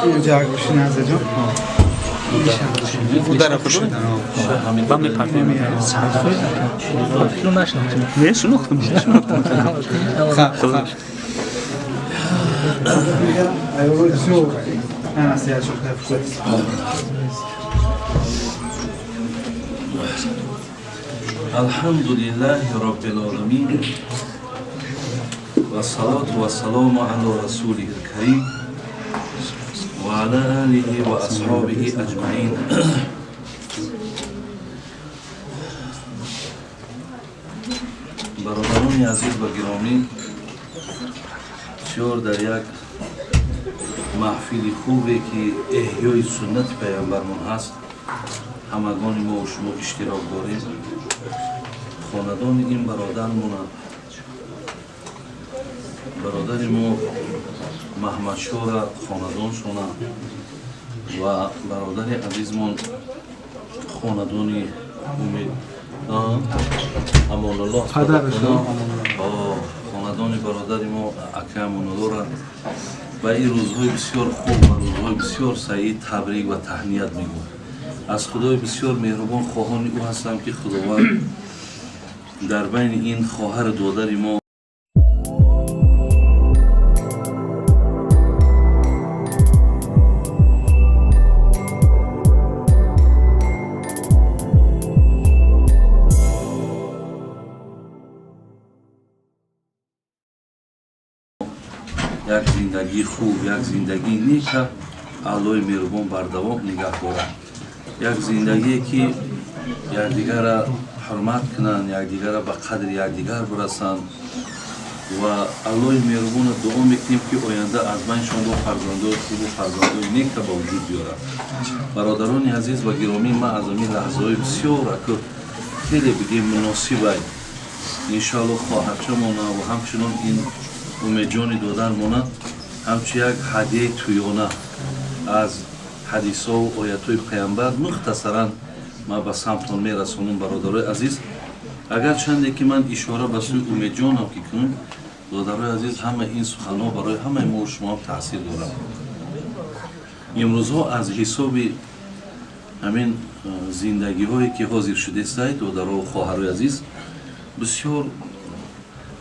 اینجا گوشی نزدم او در افراد من میپرم فکر نشناختم نه شناختم خب أنا سأشوف كيف الحمد لله رب العالمين والصلاة والسلام على رسوله الكريم وعلى آله وأصحابه أجمعين. برادران عزیز و گرامی، بسیار در یک محفل خوبی که احیای سنت پیامبرمون هست همگان ما و شما اشتراک داریم. خاندان این برادرمون برادر ما محمد شاه را خاندان شونه و برادر عزیزمون خاندان امید امان الله خاندان برادر ما اکرم را و این روزهای بسیار خوب و روزهای بسیار سعید تبریک و تهنیت میگویم. از خدای بسیار مهربان خواهان او هستم که خداوند در بین این خواهر دادر ما یک زندگی خوب، یک زندگی نیک الله مهربان بردوام نگاه دارد. یک زندگی که یکدیگر را حرمت کنند، یکدیگر را به قدر یکدیگر برسند و الله مهربان دعا میکنیم که آینده از بینشان با فرزندان خوب و فرزندان نیک به وجود بیارد. برادران عزیز و گرامی، ما از این لحظه‌های بسیار که خیلی بگیم مناسبه انشاءالله خواهرچمون و همچنان این امیدجان دادرمون همچه یک هدیه تویانه از حدیث ها و آیت های پیامبر مختصرا ما به سمتون میرسونم. برادرای عزیز، اگر چنده که من اشاره به سوی امیدجان هم که کنم، برادرای عزیز، همه این سخنها برای همه ما و شما تاثیر دارد. امروزها از حساب همین زندگی هایی که حاضر شده است برادرای و خواهرای عزیز، بسیار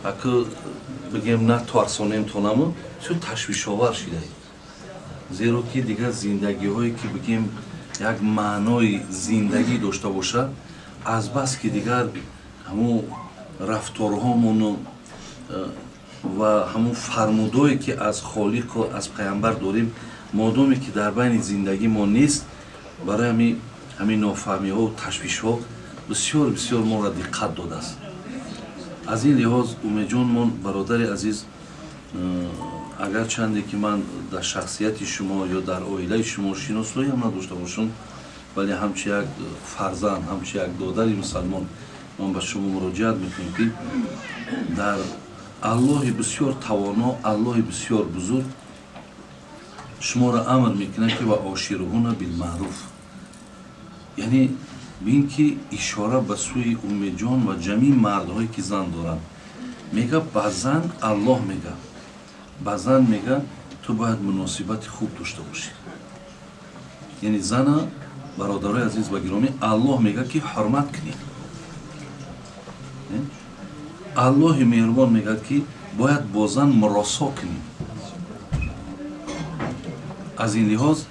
اگه بگیم نه ترسانیم تونم چون تشویش آور شده، زیرا که دیگه زندگی هایی که بگیم یک معنای زندگی داشته باشه، از بس که دیگر همون رفتارهامون و همون فرمودایی که از خالق و از پیامبر داریم مادامی که در بین زندگی ما نیست، برای همین نافهمی ها و تشویش ها بسیار بسیار ما را دقت داده است. از این لحاظ امیدجان من برادر عزیز، اگر چنده که من در شخصیت شما یا در عائله شما شناسایی هم نداشته باشم، ولی همچه یک فرزند، همچه یک دادر مسلمان من به شما مراجعت میکنم که در الله بسیار توانا، الله بسیار بزرگ شما را امر میکنه که و عاشرهن بالمعروف، یعنی بین که اشاره به سوی امیدجان و جمعی مردهایی که زن دارن، میگه به زن الله میگه، به زن میگه تو باید مناسبت خوب داشته باشی. یعنی زن، برادرای عزیز و گرامی، الله میگه که حرمت کنی. الله مهربان میگه که باید با زن مراسا کنی. از این لحاظ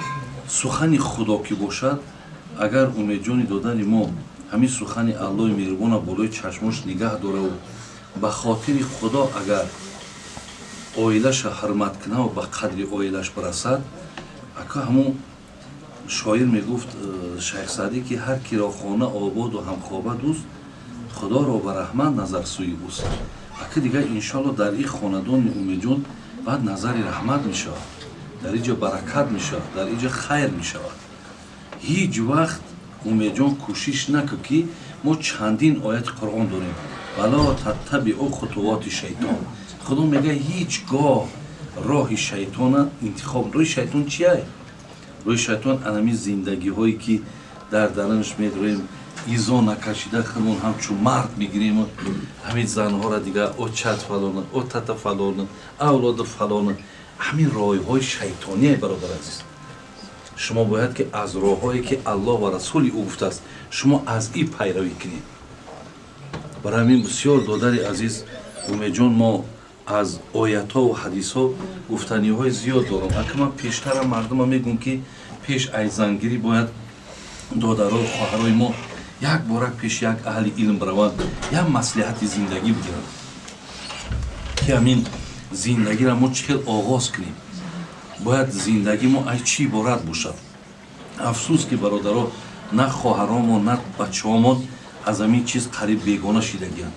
سخن خدا که باشد، اگر امیدجانی دادن ما همین سخن الله مهربان بالای چشماش نگه داره و به خاطر خدا اگر عائله‌اش حرمت کنه و به قدر عائله‌اش برسد، اگه همون شاعر میگفت شیخ سعدی که هر کی را خانه آباد و همخوابه دوست، خدا را به رحمت نظر سوی اوست. اگه دیگه انشالله در این خاندان امیدجان بعد نظر رحمت میشه، در اینجا برکت میشه، در اینجا خیر میشه. هیچ وقت امیدجان کوشش نکن که ما چندین آیت قرآن داریم ولا تتبعوا خطوات شیطان. خدا میگه هیچگاه راه شیطان انتخاب. راه شیطان چیه؟ راه شیطان انمی زندگی هایی که در درنش میداریم изо накашида худмон ҳамчун мард мегирем ҳамин занҳоро дига о чат фалона о тата фалона авлоди фалона ҳамин роҳҳои шайтоние бародар азиз шумо бояд ки аз роҳҳое ки аллоҳ ва расули ӯ гуфтааст шумо аз ин пайравӣ кунед барои ҳамин бисёр додари азиз умедҷон мо аз оятҳо ва ҳадисҳо гуфтаниҳои зиёд дорам ака ман пештарам мардума мегӯм ки пеш аз зангирӣ бояд додаро хоҳарои мо як борак пеш як аҳли илм бараванд як маслиҳати зиндагӣ бигиранд ки ҳамин зиндагиро мо чӣ хел оғоз кунем бояд зиндагӣ мо аз чӣ иборат бошад афсӯс ки бародаро на хоҳаромон на бачаҳомон аз ҳамин чиз қариб бегона шидагианд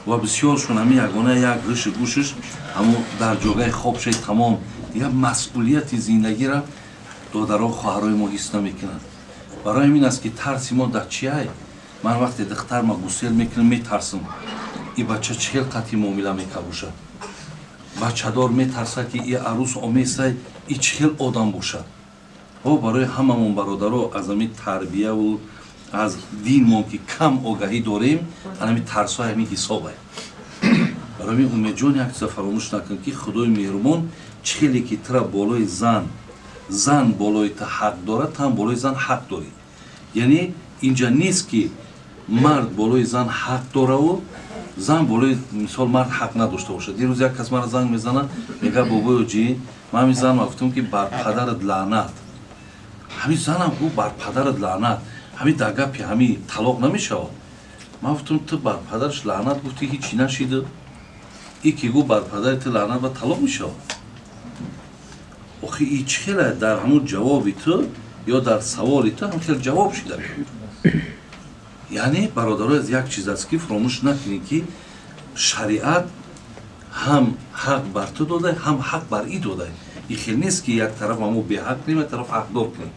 ва бисёршон ҳамин ягона як гӯши гӯшиш ҳамн дар ҷогаи хобшаи тамом дига масъулияти зиндагиро додаро хоҳарои мо ҳис намекунанд барои ҳамин аст ки тарси мо дар чияй ман вақте духтарма гусел мекунам метарсам и бача чӣ хел қатъи муомила мекард бошад бачадор метарсад ки и арӯс омесай и чӣ хел одам бошад о барои ҳамамон бародаро аз ҳамин тарбияву аз динмон ки кам огаҳӣ дорем ҳамин тарсҳои ҳамин ҳисобай барои ҳамин умедҷон як чиза фаромӯш накун ки худои меҳрубон чӣ хеле ки тра болои зан болои та ҳақ дорад тан болои зан ҳақ дорӣ яъне инҷа нест ки мард болои зан ҳақ дораву зан болои мисол мард ҳақ надошта бошад дирӯз як кас мара занг мезанад мегӯяд бобоё ҷӣ ман ҳамин занро гуфтам ки бар падарат лаънат ҳамин занам гуфт бар падарат лаънат ҳамин дар гапи ҳамин талоқ намешавад ман гуфтам ту бар падараш лаънат гуфтӣ ҳичӣ нашида и ки гуфт бар падари ту лаънат ба талоқ мешавад охи и чӣ хела дар ҳамун ҷавоби ту ё дар саволи ту ҳам хел ҷавоб шуда яъне бародаро аз як чиз аст ки фаромӯш накунед ки шариат ҳам ҳақ бар ту додай ҳам ҳақ бар и додай и хел нест ки як тараф ҳаму беҳақ кунем як тараф ҳақдор кунем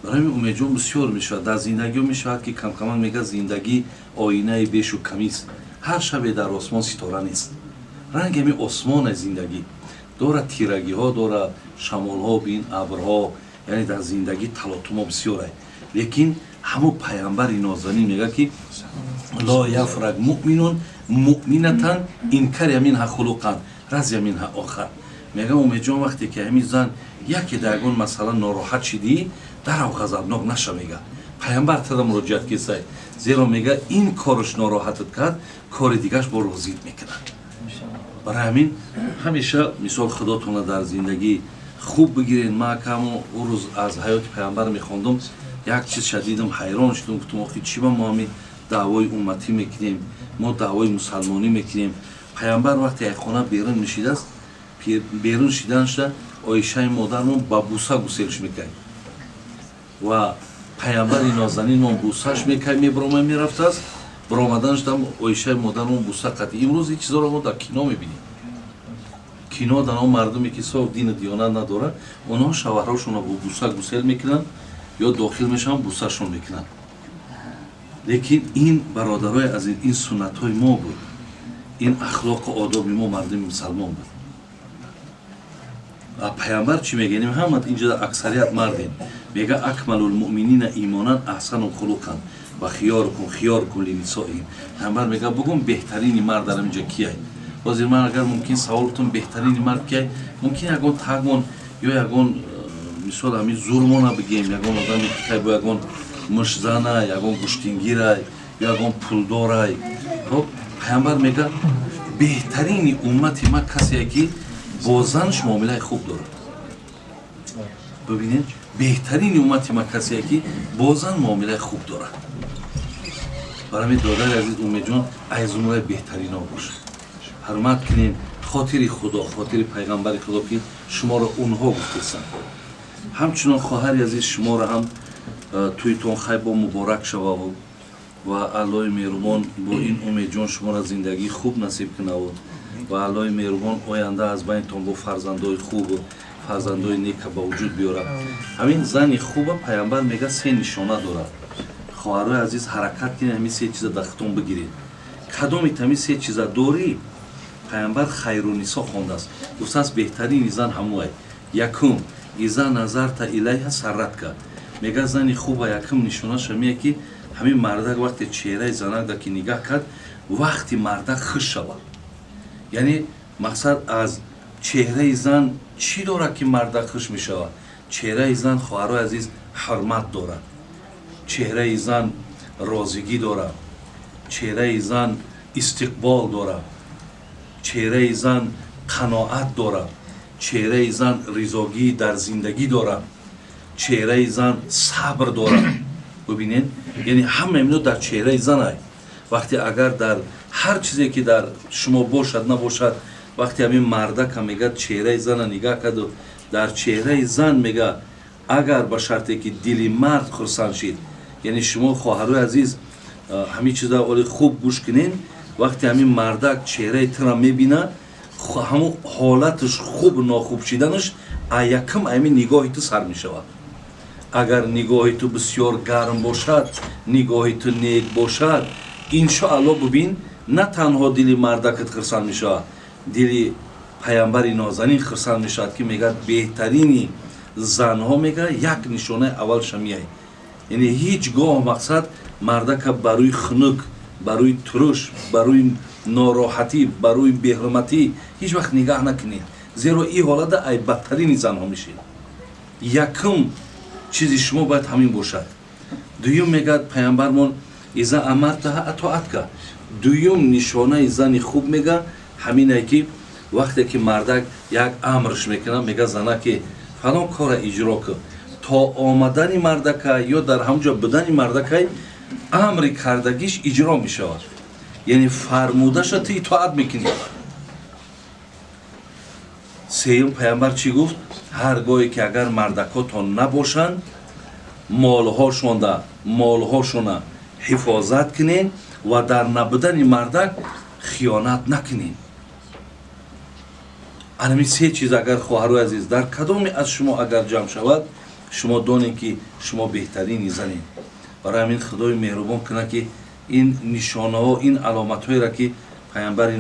барои ҳамин умедҷон бисёр мешавад дар зиндагиҳо мешавад ки камкамак мегӯяд зиндагӣ оинаи бешу камис ҳар шабе дар осмон ситора нест ранги ҳамин осмон аз зиндагӣ дорад тирагиҳо дорад шамолҳо бин абрҳо яъне дар зиндагӣ талотумо бисёрай лекин ҳамун пайғамбари нозанин мегӯяд ки ло яфраг муъминун муъминатан инкариа минҳа хулуқан разия минҳа охар мегӯям умедҷон вақте ки ҳамин зан яке дар ягон масъала нороҳат шидӣ дарав ғазабнок наша мега пайғамбар тада муроҷиат кесай зеро мега ин кораш нороҳатат кард кори дигараш бо розиит мекунад барои ҳамин ҳамеша мисол худотона дар зиндагӣ хуб бигиред ман акамо ӯ рӯз аз ҳаёти пайғамбар мехондум як чиз шадидам ҳайрон шудам гуфтам охи чӣ ба мо ҳамин даъвои умматӣ мекунем мо даъвои мусалмонӣ мекунем пайғамбар вақте як хона берун нишидааст берун шиданашда оишаи модармон ба буса гуселш мекард ва пайғамбари нозанинмон бусаш мекард мебиромад мерафтааст биромаданашдам оишаи модармон буса қатъи имрӯз ин чизоро мо дар кино мебинем кино дар он мардуме ки соф дину диёнат надорад онҳо шавҳарҳошонро бо буса гусел мекунанд ё дохил мешаванд бусашон мекунанд лекин ин бародарои азиз ин суннатҳои мо буд ин ахлоқу одоби мо мардуми мусалмон буд пайғамбар чӣ мегӯяд ҳама инҷа аксарият мардем мега акмалулмуъминина имонан аҳсану хулуқан ва хиёрукум линисоиҳим пайғамбар мега бугум беҳтарини мард дар инҷа кияй ҳозир ман агар мумкин саволтон беҳтарини мард кияй мумкин ягон тагмон ё ягон мисол ҳамин зулмона бигем ягон одами кай бо ягон мушзанай ягон гӯштингирай ё ягон пулдорай хоб пайғамбар мега беҳтарини уммати ма касее ки бо занш муомилаи хуб дорад бибинед беҳтарини уммати ма касее ки бо зан муомилаи хуб дорад барои ҳамин додари азиз умедҷон аз умраи беҳтарино бошад ҳурмат кунем хотири худо хотири пайғамбари худо ки шуморо онҳо гуфтесанд ҳамчунон хоҳари азиз шуморо ҳам тӯйтон хайбо муборак шававу ва аллои меҳрубон бо ин умедҷон шуморо зиндагии хуб насиб кунаву ва аллои меҳрубон оянда аз байнтон бо фарзандои хубу фарзандои нека ба вуҷуд биёрад ҳамин зани хуба пайғамбар мега се нишона дорад хоҳарои азиз ҳаракат кунед ҳамин се чиза дар хитон бигиред кадомит ҳамин се чиза дорӣ пайғамбар хайрунисо хондааст гуфтааст беҳтарини зан ҳамуай якум иза назарта илайҳа сарратка мега зани хуба якум нишонаша мея ки ҳамин мардак вақте чеҳраи занакда ки нигаҳ кард вақти мардак хуш шавад, яъне мақсад аз чеҳраи зан чӣ дорад ки мардак хуш мешавад? чеҳраи зан, хоҳарои азиз, ҳурмат дорад, чеҳраи зан розигӣ дорад, чеҳраи зан истиқбол дорад, чеҳраи зан қаноат дорад, чеҳраи зан ризогӣ дар зиндагӣ дорад, чеҳраи зан сабр дорад. бубинед, яъне ҳама ино дар чеҳраи зан ай. вақте агар дар ҳар чизе ки дар шумо бошад набошад, вақте ҳамин мардака мегӯяд чеҳраи зана нигаҳ карду, дар чеҳраи зан мегӯяд агар ба шарте ки дили мард хурсанд шид, яъне шумо хоҳарои азиз ҳамин чиза оли хуб гӯш кунед, вақте ҳамин мардак чеҳраи тира мебинад, ҳамун ҳолаташ хуб нохуб шиданаш якам ҳамин нигоҳи ту сар мешавад. агар нигоҳи ту бисёр гарм бошад, нигоҳи ту нек бошад, иншоалло бубин на танҳо дили мардакат хурсанд мешавад, дили пайғамбари нозанин хурсанд мешавад, ки мегӯяд беҳтарини занҳо мегӯяд як нишонаи аввал шамияй. яъне ҳеҷ гоҳ мақсад мардака ба рӯи хунук, ба рӯи туруш, ба рӯи нороҳатӣ, ба рӯи беҳурматӣ ҳеҷ вақт нигаҳ накунед, зеро ин ҳолата ай бадтарини занҳо мешед. якум чизи шумо бояд ҳамин бошад. дуюм мегӯяд пайғамбармон иза амартаҳа атоатка. дуюм нишонаи зани хуб мегӯяд ҳамине ки вақте ки мардак як амрш мекунад, мегӯяд занаке фалон кора иҷро кун, то омадани мардака ё дар ҳамҷо будани мардакай амри кардагиш иҷро мешавад, яъне фармудаша ту итоат мекунӣ. сеюм пайғамбар чӣ гуфт? ҳар гоҳе ки агар мардакотон набошанд, молҳошона ҳифозат кунед ва дар набудани мардак хиёнат накунед. анами се чиз агар хоҳарои азиз дар кадоме аз шумо агар ҷамъ шавад, шумо донед ки шумо беҳтарини занед. барои ҳамин худои меҳрубон кунад ки ин нишонаҳо, ин аломатҳоеро ки пайғамбари